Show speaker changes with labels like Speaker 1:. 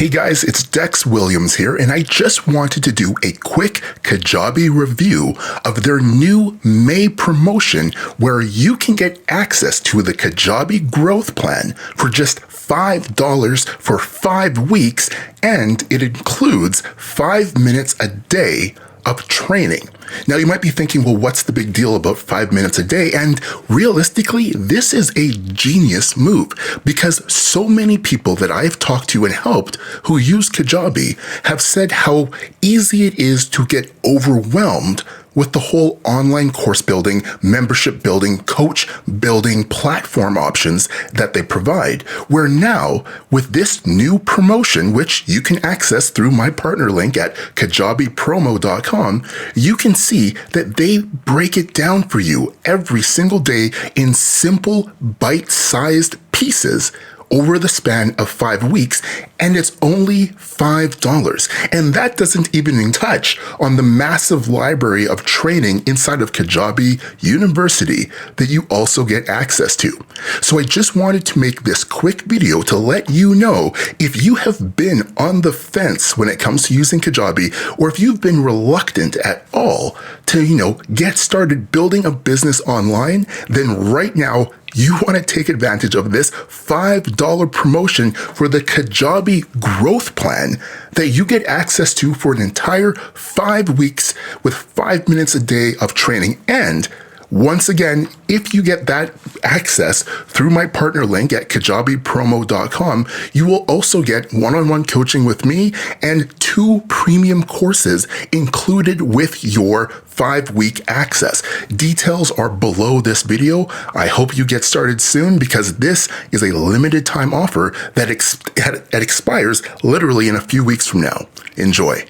Speaker 1: Hey guys, it's Dexx Williams here, and I just wanted to do a quick Kajabi review of their new May promotion where you can get access to the Kajabi growth plan for just $5 for 5 weeks, and it includes 5 minutes a day of training. Now you might be thinking, well, what's the big deal about 5 minutes a day? And realistically, this is a genius move because so many people that I've talked to and helped who use Kajabi have said how easy it is to get overwhelmed with the whole online course building, membership building, coach building platform options that they provide. Where now, with this new promotion, which you can access through my partner link at kajabipromo.com, you can see that they break it down for you every single day in simple, bite-sized pieces over the span of 5 weeks, and it's only $5. And that doesn't even touch on the massive library of training inside of Kajabi University that you also get access to. So I just wanted to make this quick video to let you know if you have been on the fence when it comes to using Kajabi, or if you've been reluctant at all to, get started building a business online, then right now, you want to take advantage of this $5 promotion for the Kajabi growth plan that you get access to for an entire 5 weeks with 5 minutes a day of training. And once again, if you get that access through my partner link at kajabipromo.com, you will also get one-on-one coaching with me and 2 premium courses included with your 5-week access. Details are below this video. I hope you get started soon because this is a limited time offer that expires literally in a few weeks from now. Enjoy.